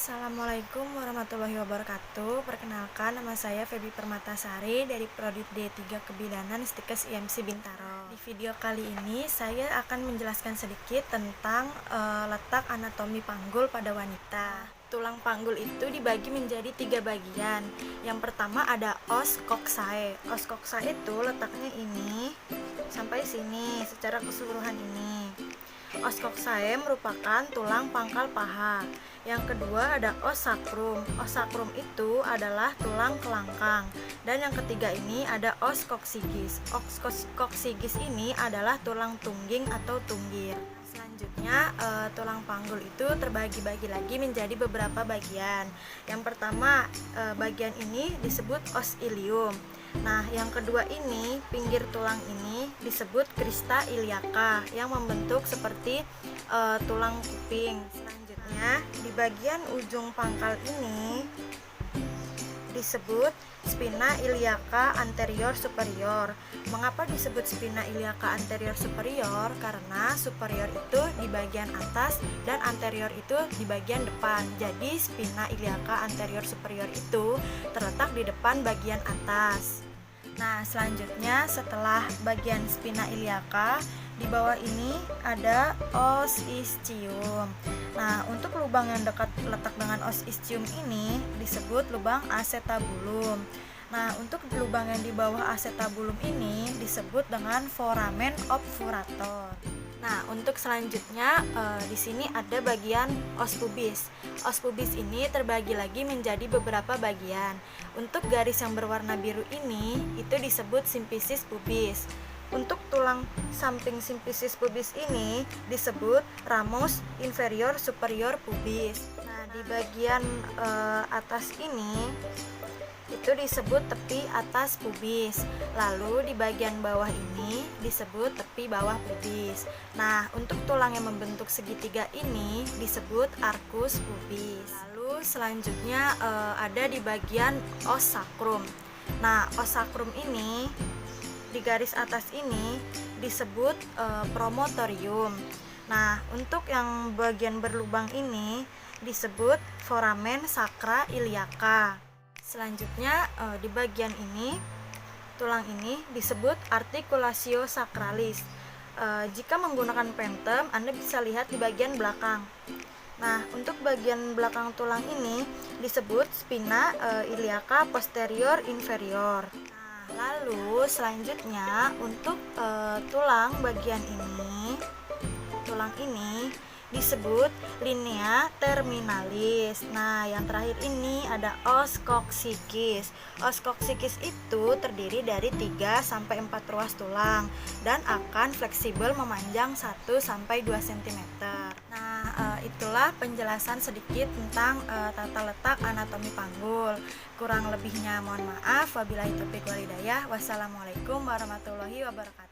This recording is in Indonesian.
Assalamualaikum warahmatullahi wabarakatuh. Perkenalkan, nama saya Febi Permatasari dari Prodi D3 Kebidanan Stikes IMC Bintaro. Di video kali ini saya akan menjelaskan sedikit tentang letak anatomi panggul pada wanita. Tulang panggul itu dibagi menjadi 3 bagian. Yang pertama ada os coccyx. Os coccyx itu letaknya ini sampai sini secara keseluruhan ini. Os coccyx merupakan tulang pangkal paha. Yang kedua ada os sacrum. Os sacrum itu adalah tulang kelangkang. Dan yang ketiga ini ada os coccyx. Os coccyx ini adalah tulang tungging atau tunggir. Selanjutnya tulang panggul itu terbagi-bagi lagi menjadi beberapa bagian. Yang pertama bagian ini disebut os ilium. Nah, yang kedua ini, pinggir tulang ini disebut crista iliaca yang membentuk seperti tulang kuping. Selanjutnya, di bagian ujung pangkal ini disebut spina iliaca anterior superior. Mengapa disebut spina iliaca anterior superior? Karena superior itu di bagian atas dan anterior itu di bagian depan. Jadi spina iliaca anterior superior itu terletak di depan bagian atas. Nah, selanjutnya setelah bagian spina iliaca, di bawah ini ada os ischium. Nah, untuk lubang yang dekat letak dengan os ischium ini disebut lubang acetabulum. Nah, untuk lubang yang di bawah acetabulum ini disebut dengan foramen obturator. Nah, untuk selanjutnya di sini ada bagian os pubis. Os pubis ini terbagi lagi menjadi beberapa bagian. Untuk garis yang berwarna biru ini itu disebut simfisis pubis. Untuk tulang samping simfisis pubis ini disebut ramus inferior superior pubis. Nah, di bagian atas ini itu disebut tepi atas pubis. Lalu di bagian bawah ini disebut tepi bawah pubis. Nah, untuk tulang yang membentuk segitiga ini disebut arcus pubis. Lalu selanjutnya ada di bagian os sacrum. Nah, os sacrum ini di garis atas ini disebut promontorium. Nah, untuk yang bagian berlubang ini disebut foramen sacra iliaca. Selanjutnya di bagian ini, tulang ini disebut articulatio sacralis. Jika menggunakan pentem, Anda bisa lihat di bagian belakang. Nah, untuk bagian belakang tulang ini disebut spina iliaca posterior inferior. Nah, lalu selanjutnya untuk tulang bagian ini, tulang ini disebut linea terminalis. Nah, yang terakhir ini ada os coccyx. Os coccyx itu terdiri dari 3 sampai 4 ruas tulang dan akan fleksibel memanjang 1 sampai 2 cm. Nah, itulah penjelasan sedikit tentang tata letak anatomi panggul. Kurang lebihnya mohon maaf. Wabillahi taufiq wal hidayah. Wassalamualaikum warahmatullahi wabarakatuh.